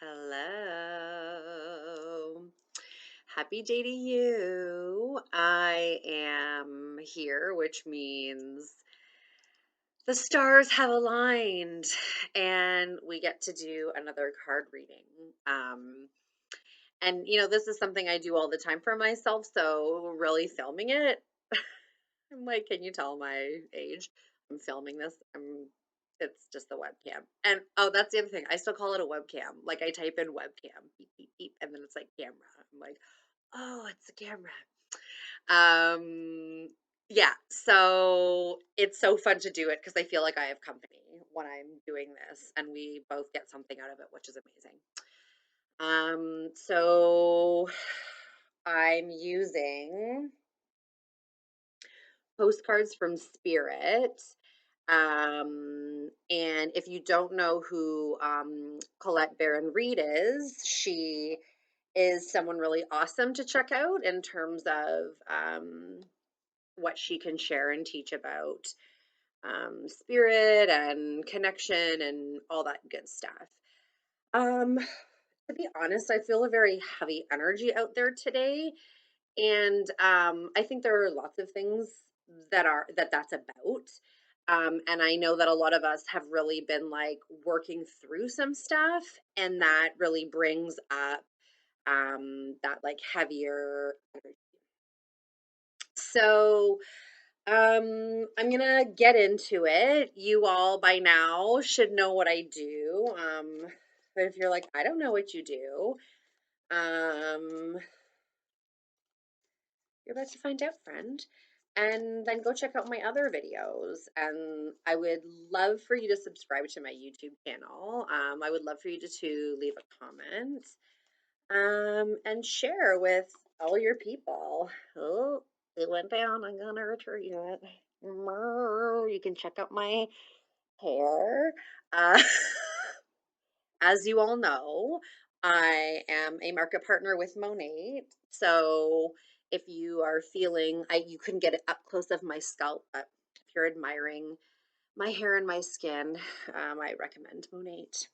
Hello. Happy day to you. I am here, which means the stars have aligned and we get to do another card reading. Um, this is something I do all the time for myself. So, really filming it, I'm like, can you tell my age? I'm filming this. It's just the webcam. And oh, that's the other thing. I still call it a webcam. Like I type in webcam, beep, beep, beep, and then it's like camera. I'm like, oh, it's a camera. Yeah, so it's so fun to do it because I feel like I have company when I'm doing this, and we both get something out of it, which is amazing. So I'm using postcards from Spirit. And if you don't know who Colette Baron-Reid is, she is someone really awesome to check out in terms of what she can share and teach about spirit and connection and all that good stuff. Um, to be honest, I feel a very heavy energy out there today, and I think there are lots of things that's about. And I know that a lot of us have really been like working through some stuff, and that really brings up that like heavier energy. So I'm gonna get into it. You all by now should know what I do. But if you're like, I don't know what you do, um, you're about to find out, friend. And then go check out my other videos. And I would love for you to subscribe to my YouTube channel. I would love for you to leave a comment and share with all your people. Oh, it went down. I'm gonna retrieve it. You can check out my hair. Uh, as you all know, I am a market partner with Monat. So if you are feeling, you couldn't get it up close of my scalp, but if you're admiring my hair and my skin, I recommend Monat.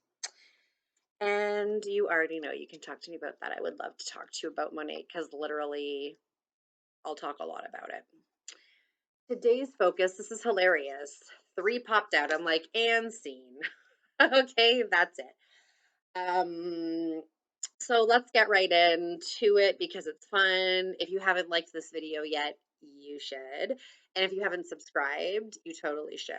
And you already know you can talk to me about that. I would love to talk to you about Monat because literally I'll talk a lot about it. Today's focus, this is hilarious. 3 popped out. I'm like, and scene. Okay, that's it. So let's get right into it because it's fun. If you haven't liked this video yet, you should. And if you haven't subscribed, you totally should.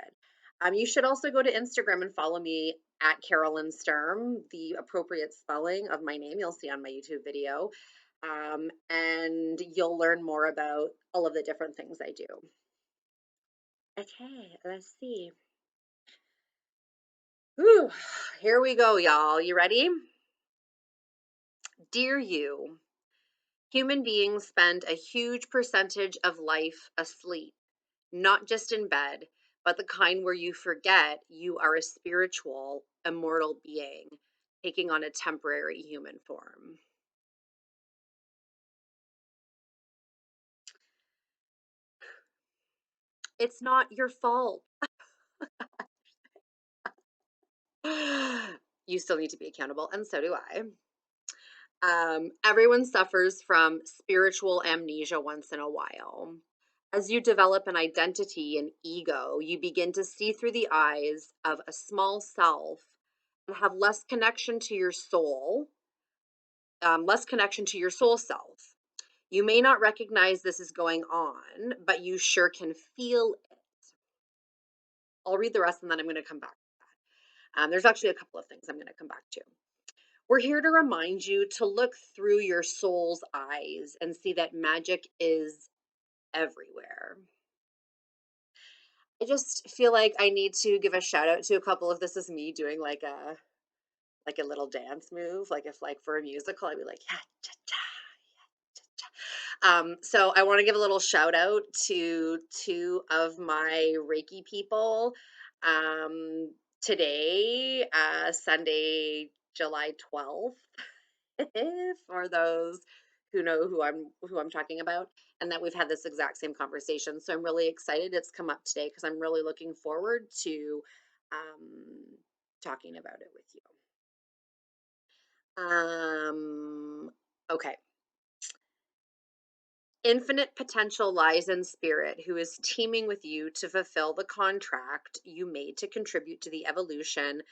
You should also go to Instagram and follow me at Carolyn Sturm, the appropriate spelling of my name you'll see on my YouTube video. And you'll learn more about all of the different things I do. Okay, let's see. Whew, here we go, y'all. You ready? Dear you, human beings spend a huge percentage of life asleep, not just in bed, but the kind where you forget you are a spiritual, immortal being taking on a temporary human form. It's not your fault. You still need to be accountable, and so do I. Everyone suffers from spiritual amnesia once in a while. As you develop an identity and ego, you begin to see through the eyes of a small self and have less connection to your soul self. You may not recognize this is going on, but you sure can feel it. I'll read the rest and then I'm going to come back to that. There's actually a couple of things I'm going to come back to. We're here to remind you to look through your soul's eyes and see that magic is everywhere. I just feel like I need to give a shout out to a couple of this is me doing like a little dance move. Like if like for a musical, I'd be like, yeah, cha, cha, cha, cha. So I want to give a little shout out to 2 of my Reiki people. Um, Today, Sunday, July 12th. For those who know who I'm talking about and that we've had this exact same conversation. So I'm really excited it's come up today because I'm really looking forward to talking about it with you. Okay. Infinite potential lies in spirit, who is teaming with you to fulfill the contract you made to contribute to the evolution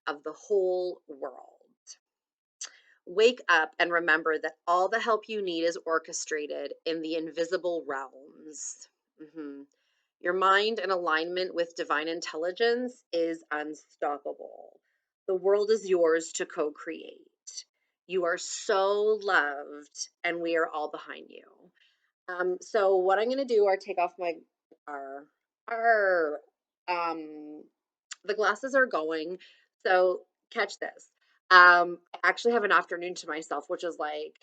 of the whole world. Wake up and remember that all the help you need is orchestrated in the invisible realms. Mhm. Your mind in alignment with divine intelligence is unstoppable. The world is yours to co create. You are so loved, and we are all behind you. So what I'm gonna do are take off my our our the glasses are going. So catch this. I actually have an afternoon to myself, which is like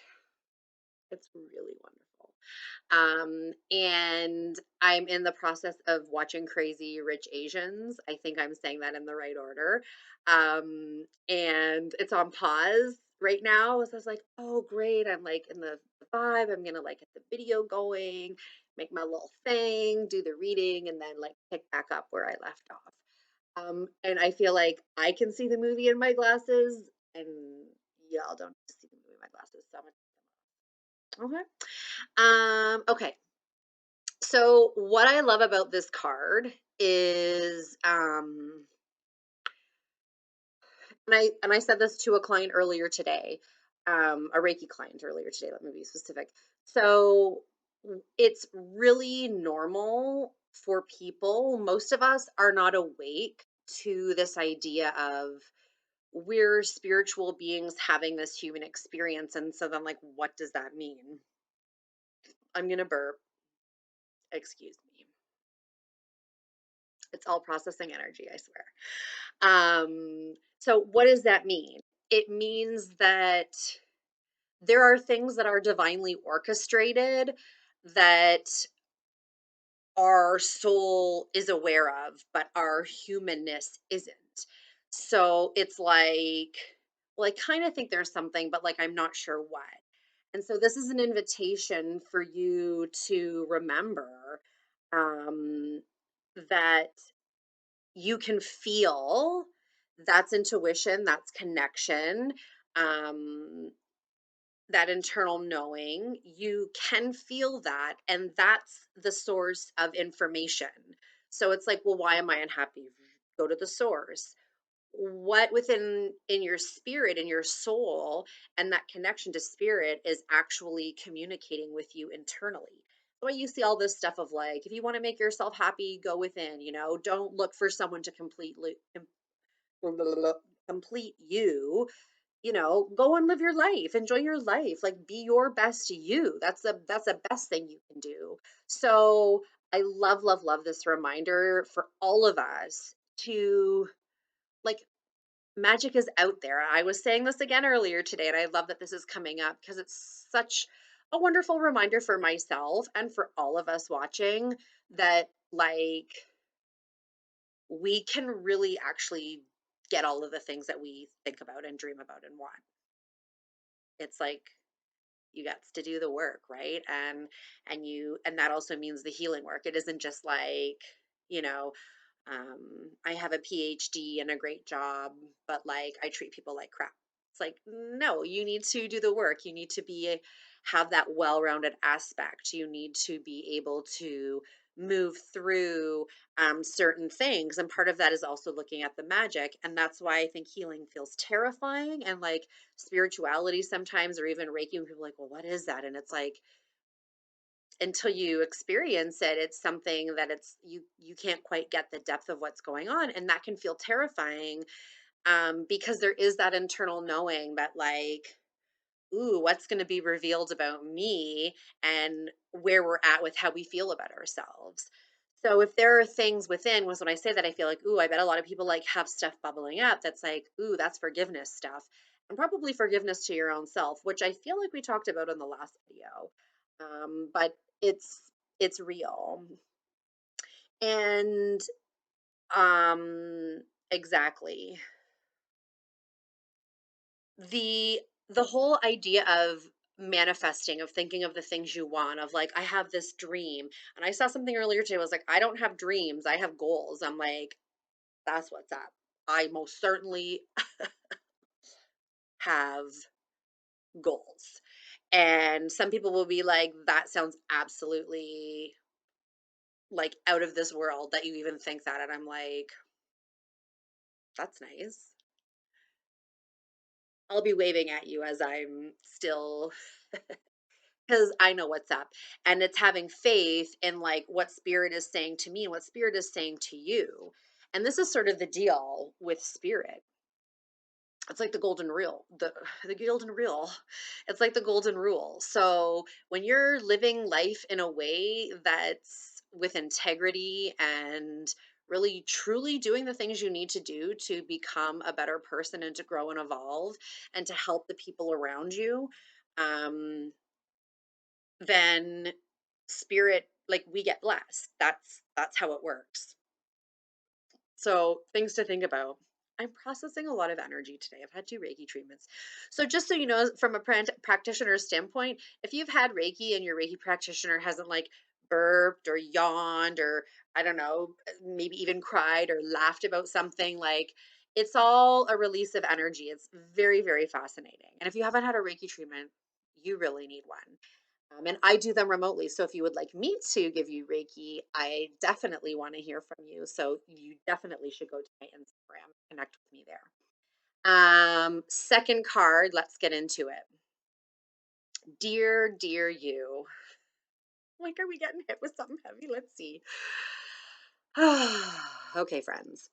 it's really wonderful. And I'm in the process of watching Crazy Rich Asians. I think I'm saying that in the right order. And it's on pause right now. So I was like, oh, great. I'm like in the vibe. I'm gonna like get the video going, make my little thing, do the reading, and then like pick back up where I left off. And I feel like I can see the movie in my glasses, and y'all don't see the movie in my glasses. So I'm gonna, okay. Okay. So what I love about this card is and I said this to a client earlier today, a Reiki client earlier today, let me be specific. So it's really normal for people, most of us are not awake to this idea of we're spiritual beings having this human experience. And so then like, what does that mean? I'm gonna burp, excuse me. It's all processing energy, I swear. So what does that mean? It means that there are things that are divinely orchestrated that our soul is aware of, but our humanness isn't. So it's like, well, I kind of think there's something, but like I'm not sure what. And so this is an invitation for you to remember um, that you can feel that's intuition, that's connection, um, that internal knowing. You can feel that, and that's the source of information. So it's like, well, why am I unhappy? Go to the source. What within in your spirit, in your soul, and that connection to spirit is actually communicating with you internally. Why you see all this stuff of like, if you want to make yourself happy, go within, don't look for someone to complete you. Go and live your life, enjoy your life, like be your best you. That's the best thing you can do. So I love, love, love this reminder for all of us to like, magic is out there. I was saying this again earlier today, and I love that this is coming up because it's such a wonderful reminder for myself and for all of us watching that, like, we can really actually get all of the things that we think about and dream about and want. It's like you got to do the work, right? And that also means the healing work. It isn't just like, you know, I have a PhD and a great job, but like I treat people like crap. It's like, no, you need to do the work. You need to have that well-rounded aspect. You need to be able to move through certain things. And part of that is also looking at the magic. And that's why I think healing feels terrifying, and like spirituality sometimes, or even Reiki, when people are like, well, what is that? And it's like, until you experience it, it's something that you can't quite get the depth of what's going on, and that can feel terrifying, because there is that internal knowing that like, ooh, what's going to be revealed about me, and where we're at with how we feel about ourselves. So if there are things within, was when I say that, I feel like, ooh, I bet a lot of people like have stuff bubbling up that's like, ooh, that's forgiveness stuff, and probably forgiveness to your own self, which I feel like we talked about in the last video. But it's it's real. And exactly. The whole idea of manifesting, of thinking of the things you want, of like, I have this dream. And I saw something earlier today, was like, I don't have dreams, I have goals. I'm like, that's what's up. I most certainly have goals. And some people will be like, that sounds absolutely like out of this world that you even think that. And I'm like, that's nice. I'll be waving at you as I'm still, because I know what's up. And it's having faith in like what spirit is saying to me and what spirit is saying to you. And this is sort of the deal with spirit. It's like the golden rule, the golden rule. It's like the golden rule. So when you're living life in a way that's with integrity and really truly doing the things you need to do to become a better person and to grow and evolve and to help the people around you, um, then spirit, like, we get blessed. That's how it works. So, things to think about. I'm processing a lot of energy today. I've had 2 Reiki treatments. So, just so you know, from a practitioner's standpoint, if you've had Reiki and your Reiki practitioner hasn't like burped or yawned or I don't know, maybe even cried or laughed about something, like it's all a release of energy. It's very, very fascinating. And if you haven't had a Reiki treatment, you really need one. And I do them remotely. So if you would like me to give you Reiki, I definitely want to hear from you. So you definitely should go to my Instagram, connect with me there. Second card, let's get into it. Dear, dear you. Like, are we getting hit with something heavy? Let's see. Okay, friends.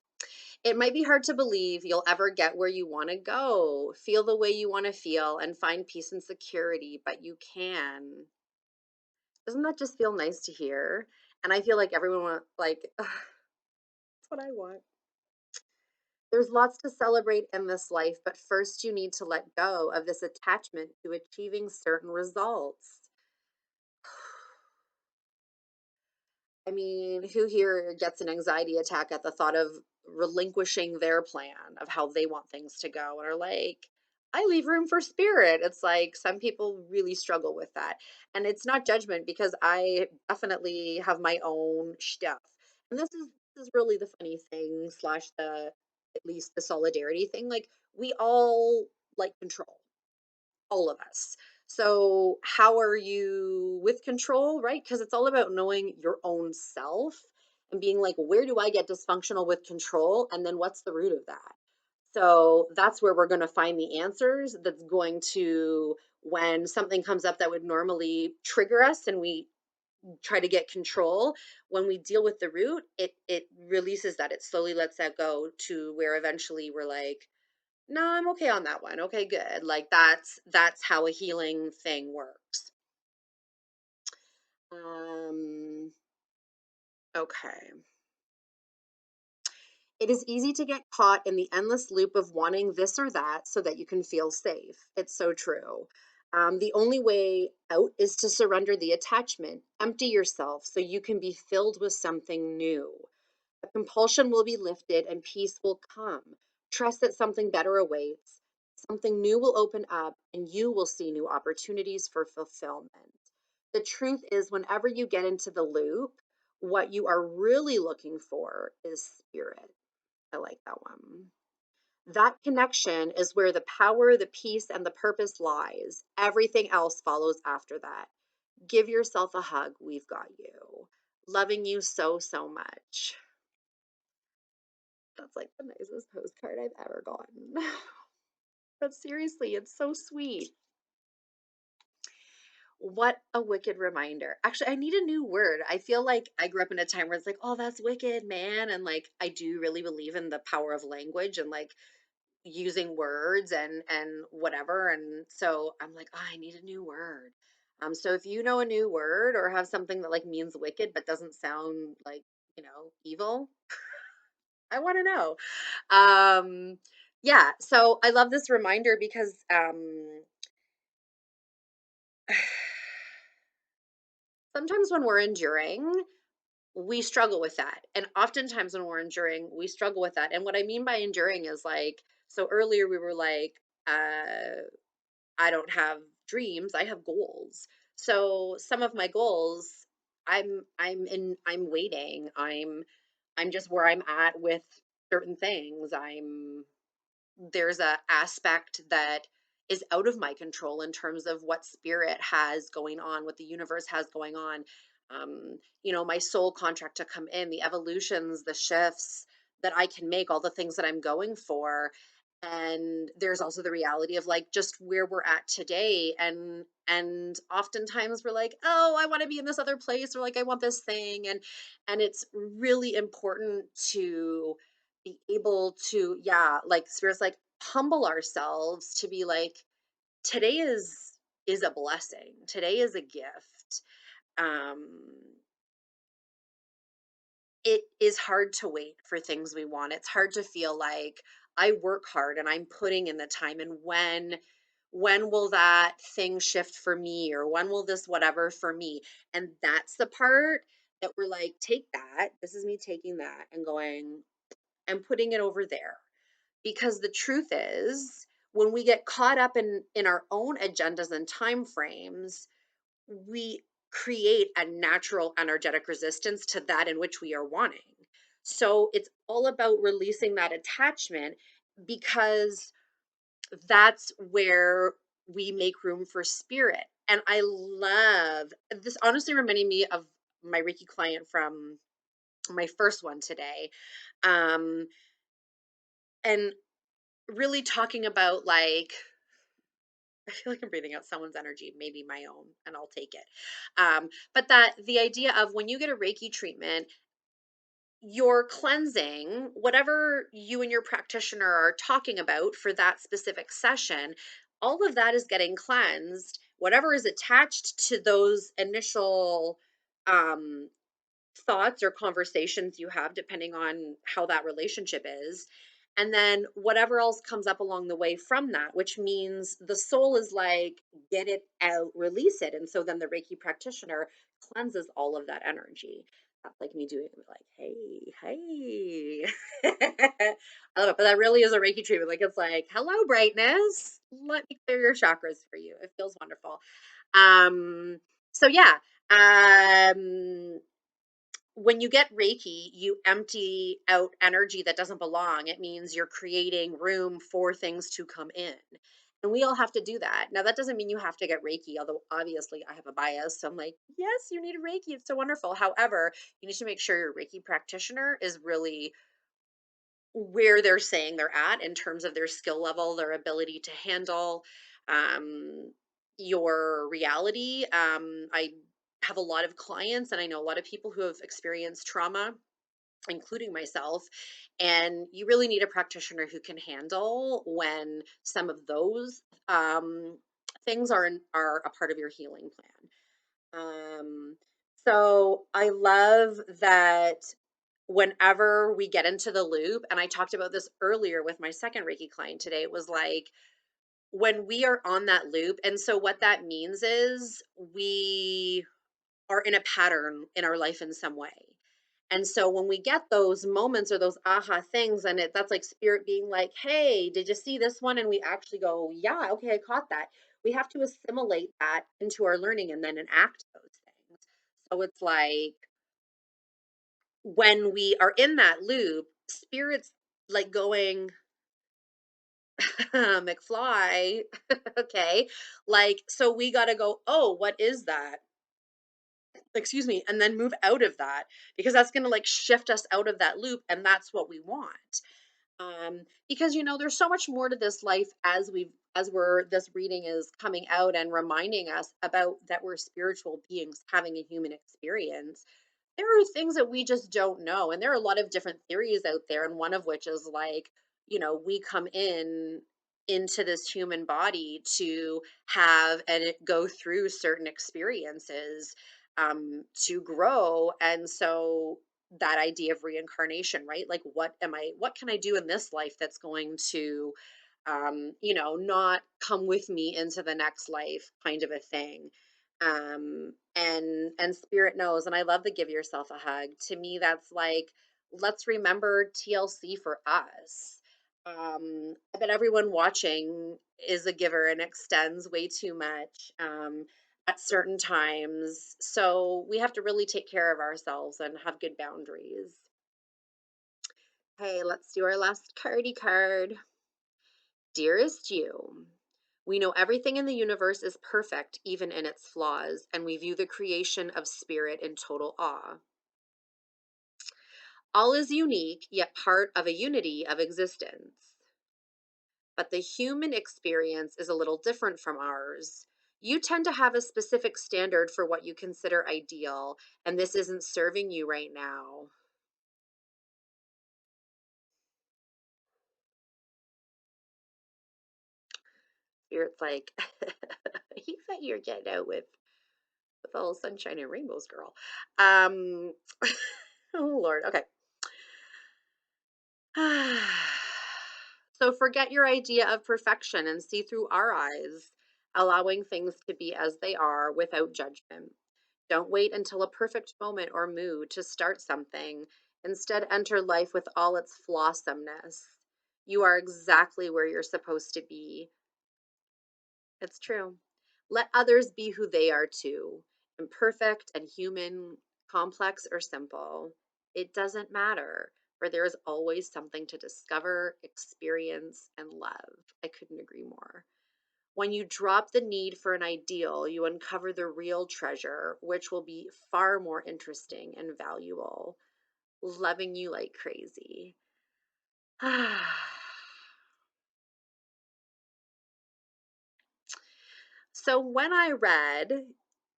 It might be hard to believe you'll ever get where you want to go, feel the way you want to feel, and find peace and security, but you can. Doesn't that just feel nice to hear? And I feel like everyone like, ugh, that's what I want. There's lots to celebrate in this life, but first you need to let go of this attachment to achieving certain results. I mean, who here gets an anxiety attack at the thought of relinquishing their plan of how they want things to go and are like, I leave room for spirit. It's like some people really struggle with that. And it's not judgment because I definitely have my own stuff. And this is really the funny thing, slash the at least the solidarity thing. Like we all like control, all of us. So, how are you with control, right? Because it's all about knowing your own self and being like, where do I get dysfunctional with control? And then what's the root of that? So, that's where we're going to find the answers. That's going to, when something comes up that would normally trigger us and we try to get control, when we deal with the root, it releases that. It slowly lets that go to where eventually we're like, no, I'm okay on that one. Okay, good. Like that's how a healing thing works. Um, okay. It is easy to get caught in the endless loop of wanting this or that so that you can feel safe. It's so true. The only way out is to surrender the attachment, empty yourself so you can be filled with something new. The compulsion will be lifted and peace will come. Trust that something better awaits. Something new will open up and you will see new opportunities for fulfillment. The truth is, whenever you get into the loop, what you are really looking for is spirit. I like that one. That connection is where the power, the peace, and the purpose lies. Everything else follows after that. Give yourself a hug. We've got you. Loving you so, so much. That's like the nicest postcard I've ever gotten. But seriously, it's so sweet. What a wicked reminder. Actually, I need a new word. I feel like I grew up in a time where it's like, oh, that's wicked, man. And like, I do really believe in the power of language and like using words and whatever. And so I'm like, oh, I need a new word. So if you know a new word or have something that like means wicked but doesn't sound like, evil, I want to know. Yeah, so I love this reminder because sometimes when we're enduring, we struggle with that. And oftentimes when we're enduring, we struggle with that. And what I mean by enduring is like, so earlier we were like, I don't have dreams, I have goals. So some of my goals, I'm waiting. I'm just where I'm at with certain things. There's a aspect that is out of my control in terms of what spirit has going on, what the universe has going on. My soul contract to come in, the evolutions, the shifts that I can make, all the things that I'm going for. And there's also the reality of like just where we're at today. And oftentimes we're like, oh, I want to be in this other place, or like I want this thing. And it's really important to be able to, yeah, like spirits like humble ourselves to be like, today is a blessing. Today is a gift. Um, it is hard to wait for things we want. It's hard to feel like I work hard and I'm putting in the time, and when will that thing shift for me, or when will this whatever for me? And that's the part that we're like, take that. This is me taking that and going and putting it over there. Because the truth is, when we get caught up in our own agendas and time frames, we create a natural energetic resistance to that in which we are wanting. So it's all about releasing that attachment, because that's where we make room for spirit. And I love this, honestly reminding me of my Reiki client from my first one today. Um, and really talking about like, I feel like I'm breathing out someone's energy, maybe my own, and I'll take it. But that the idea of when you get a Reiki treatment, you're cleansing whatever you and your practitioner are talking about for that specific session. All of that is getting cleansed. Whatever is attached to those initial um, thoughts or conversations you have, depending on how that relationship is. And then whatever else comes up along the way from that, which means the soul is like, get it out, release it. And so then the Reiki practitioner cleanses all of that energy. That's like me doing it, like, hey, hey. I love it. But that really is a Reiki treatment. Like, it's like, hello, brightness. Let me clear your chakras for you. It feels wonderful. So yeah. Um, when you get Reiki, you empty out energy that doesn't belong. It means you're creating room for things to come in. And we all have to do that. Now, that doesn't mean you have to get Reiki, although obviously I have a bias. So I'm like, yes, you need a Reiki. It's so wonderful. However, you need to make sure your Reiki practitioner is really where they're saying they're at in terms of their skill level, their ability to handle um, your reality. I have a lot of clients, and I know a lot of people who have experienced trauma, including myself. And you really need a practitioner who can handle when some of those things are a part of your healing plan. So I love that whenever we get into the loop, and I talked about this earlier with my second Reiki client today, it was like when we are on that loop. And so what that means is we are in a pattern in our life in some way. And so when we get those moments or those aha things, and that's like spirit being like, hey, did you see this one? And we actually go, yeah, okay, I caught that. We have to assimilate that into our learning and then enact those things. So it's like when we are in that loop, spirits like going, McFly, okay, like, so we got to go, oh, what is that? Excuse me, and then move out of that, because that's going to like shift us out of that loop, and that's what we want. Because there's so much more to this life, as we're this reading is coming out and reminding us about that we're spiritual beings having a human experience. There are things that we just don't know, and there are a lot of different theories out there, and one of which is like, we come into this human body to have and go through certain experiences to grow. And so that idea of reincarnation, right? Like, what can I do in this life that's going to not come with me into the next life, kind of a thing. And spirit knows. And I love the give yourself a hug. To me, that's like, let's remember TLC for us. I bet everyone watching is a giver and extends way too much at certain times. So we have to really take care of ourselves and have good boundaries. Hey, let's do our last cardy card. Dearest you, We know everything in the universe is perfect, even in its flaws, and we view the creation of spirit in total awe. All is unique, yet part of a unity of existence. But the human experience is a little different from ours. You tend to have a specific standard for what you consider ideal, and this isn't serving you right now. Spirit's like, you thought you were getting out with all sunshine and rainbows, girl. Um, oh Lord, okay. So forget your idea of perfection and see through our eyes, allowing things to be as they are without judgment. Don't wait until a perfect moment or mood to start something. Instead, enter life with all its flawsomeness. You are exactly where you're supposed to be. It's true. Let others be who they are too, imperfect and human, complex or simple. It doesn't matter, for there is always something to discover, experience, and love. I couldn't agree more. When you drop the need for an ideal, you uncover the real treasure, which will be far more interesting and valuable. Loving you like crazy. So when I read,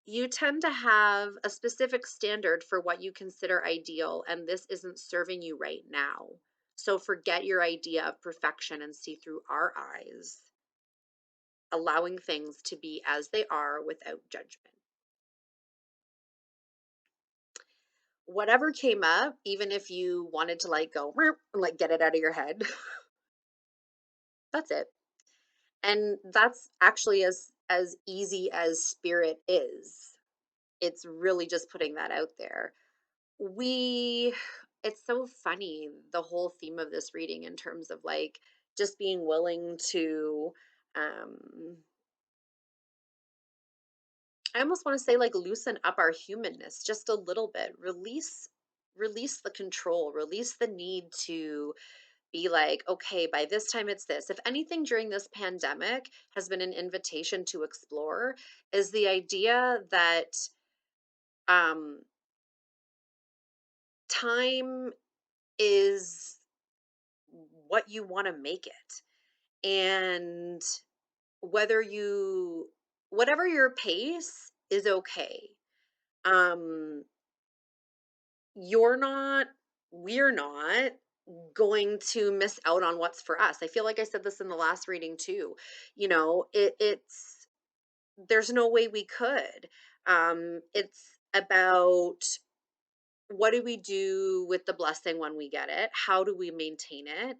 you tend to have a specific standard for what you consider ideal, and this isn't serving you right now. So forget your idea of perfection and see through our eyes, allowing things to be as they are without judgment. Whatever came up, even if you wanted to like go "Meow," and like get it out of your head, that's it. And that's actually as easy as spirit is. It's really just putting that out there. We it's so funny, the whole theme of this reading in terms of like just being willing to um I almost want to say like loosen up our humanness just a little bit. Release the control, release the need to be like, okay, by this time it's this. If anything during this pandemic has been an invitation to explore, is the idea that um time is what you want to make it. And whether you whatever your pace is okay. Um you're not we're not going to miss out on what's for us. I feel like I said this in the last reading too. You know, it's there's no way we could. It's about what do we do with the blessing when we get it? How do we maintain it?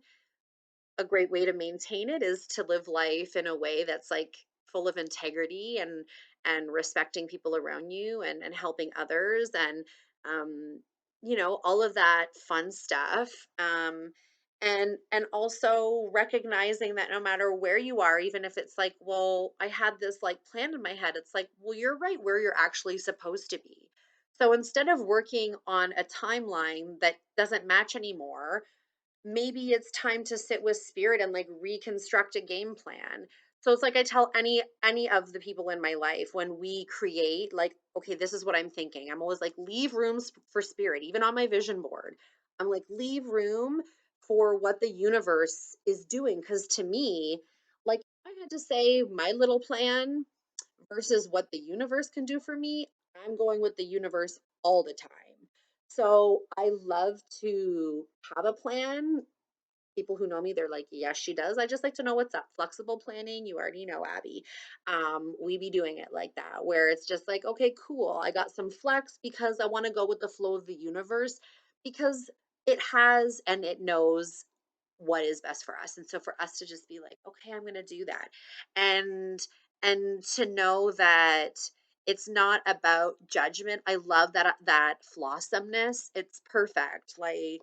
A great way to maintain it is to live life in a way that's like full of integrity and respecting people around you and helping others and um all of that fun stuff. And also recognizing that no matter where you are, even if it's like, well, I had this like plan in my head, it's like, well, you're right where you're actually supposed to be. So instead of working on a timeline that doesn't match anymore, maybe it's time to sit with spirit and like reconstruct a game plan. So it's like I tell any of the people in my life when we create, like, okay, this is what I'm thinking. I'm always like, leave rooms for spirit, even on my vision board. I'm like, leave room for what the universe is doing. Because to me, like, I had to say my little plan versus what the universe can do for me, I'm going with the universe all the time. So I love to have a plan. People who know me, they're like, yes, she does. I just like to know what's up. Flexible planning, you already know, Abby. We be doing it like that, where it's just like, okay, cool. I got some flex because I want to go with the flow of the universe because it has and it knows what is best for us. And so for us to just be like, okay, I'm gonna do that. And and to know that it's not about judgment. I love that flossomeness. It's perfect. Like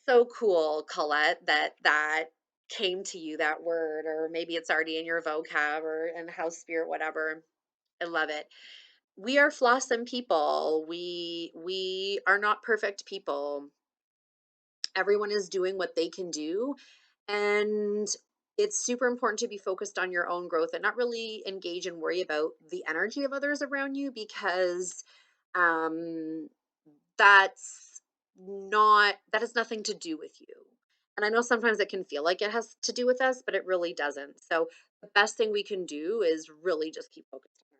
so cool, Colette, that came to you, that word, or maybe it's already in your vocab or in house spirit, whatever. I love it. We are flawsome people. We are not perfect people. Everyone is doing what they can do. And It's super important to be focused on your own growth and not really engage and worry about the energy of others around you, because um, that's that has nothing to do with you. And I know sometimes it can feel like it has to do with us, but it really doesn't. So the best thing we can do is really just keep focused on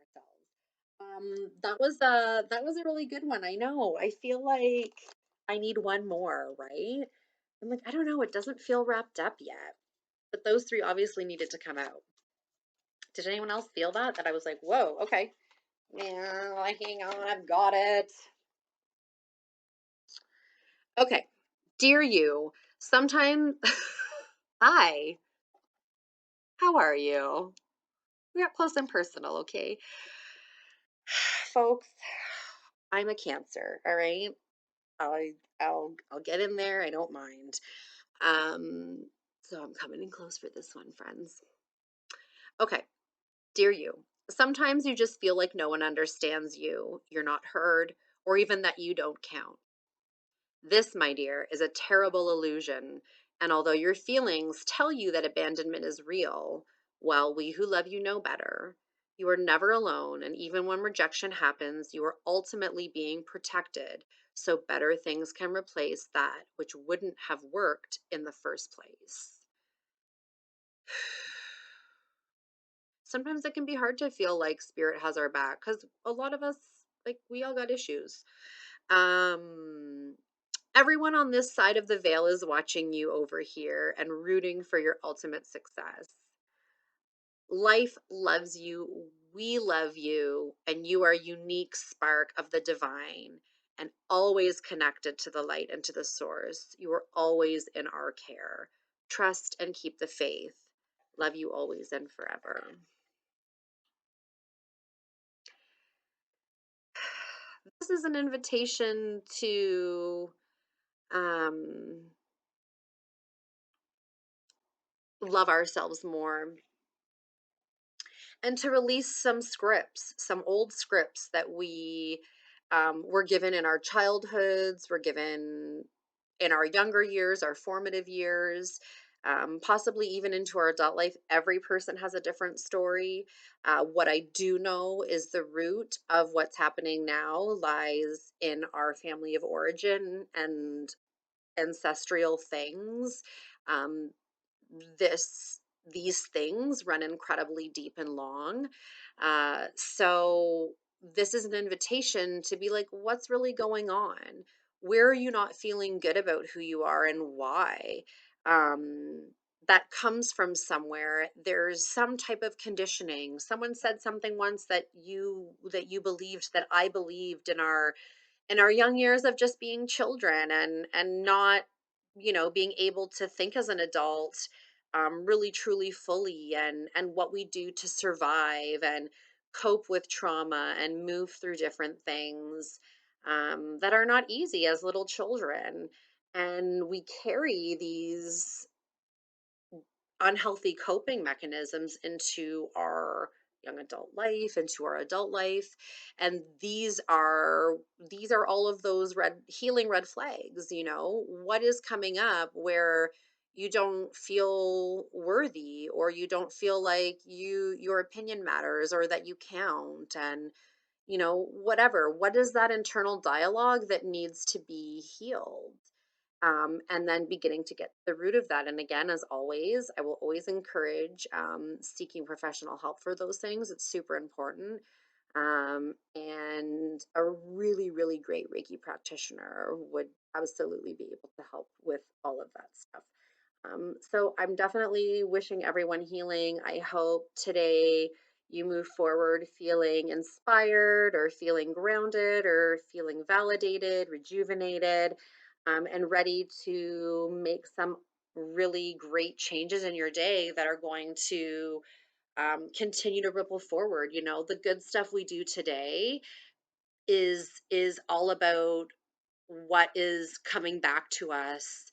ourselves. That was a really good one. I know. I feel like I need one more, right? I'm like, I don't know, it doesn't feel wrapped up yet. But those three obviously needed to come out. Did anyone else feel that? That I was like, whoa, okay. Yeah, hang on, I've got it. Okay. Dear you, sometimes hi, how are you? We got close and personal, okay? Folks, I'm a Cancer, all right? I'll get in there, I don't mind. Um, so I'm coming in close for this one, friends. Okay. Dear you, sometimes you just feel like no one understands you, you're not heard, or even that you don't count. This, my dear, is a terrible illusion, and although your feelings tell you that abandonment is real, well, we who love you know better. You are never alone, and even when rejection happens, you are ultimately being protected, so better things can replace that which wouldn't have worked in the first place. Sometimes it can be hard to feel like spirit has our back because a lot of us, like, we all got issues. Um, Everyone on this side of the veil is watching you over here and rooting for your ultimate success. Life loves you, we love you, and you are a unique spark of the divine and always connected to the light and to the source. You are always in our care. Trust and keep the faith. Love you always and forever. This is an invitation to um, love ourselves more and to release some scripts, some old scripts that we were given in our childhoods, were given in our younger years, our formative years, possibly even into our adult life. Every person has a different story. What I do know is the root of what's happening now lies in our family of origin and ancestral things. Um, this these things run incredibly deep and long. So this is an invitation to be like, what's really going on? Where are you not feeling good about who you are and why? Um, that comes from somewhere. There's some type of conditioning. Someone said something once that you believed, that I believed in our young years of just being children and not, being able to think as an adult, really truly fully, and what we do to survive and cope with trauma and move through different things, that are not easy as little children. And we carry these unhealthy coping mechanisms into our young adult life, into our adult life. And these are all of those red flags. What is coming up where you don't feel worthy, or you don't feel like your opinion matters, or that you count, and whatever. What is that internal dialogue that needs to be healed? And then beginning to get the root of that. And again, as always, I will always encourage seeking professional help for those things. It's super important. And a really, really great Reiki practitioner would absolutely be able to help with all of that stuff. So I'm definitely wishing everyone healing. I hope today you move forward feeling inspired, or feeling grounded, or feeling validated, rejuvenated, and ready to make some really great changes in your day that are going to continue to ripple forward. The good stuff we do today is all about what is coming back to us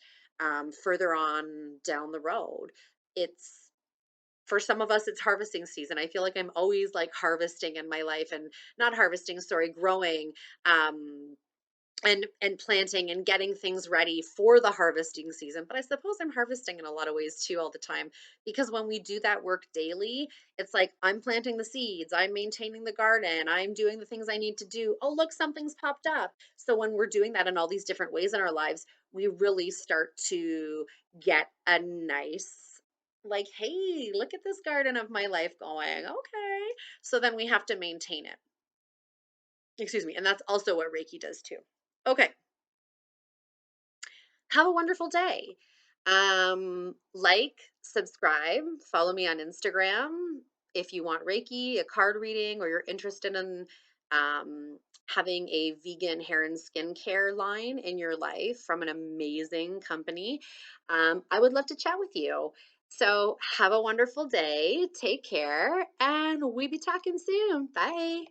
further on down the road. It's For some of us, it's harvesting season. I feel like I'm always like harvesting in my life, and not harvesting, sorry, growing. Um, and planting and getting things ready for the harvesting season. But I suppose I'm harvesting in a lot of ways too all the time, because when we do that work daily, it's like I'm planting the seeds, I'm maintaining the garden, I'm doing the things I need to do. Oh, look, something's popped up. So when we're doing that in all these different ways in our lives, we really start to get a nice, like, hey, look at this garden of my life going. Okay. So then we have to maintain it. Excuse me. And that's also what Reiki does too. Okay. Have a wonderful day. Like, subscribe, follow me on Instagram if you want Reiki, a card reading, or you're interested in um, having a vegan hair and skincare line in your life from an amazing company. I would love to chat with you. So, have a wonderful day. Take care, and we be talking soon. Bye.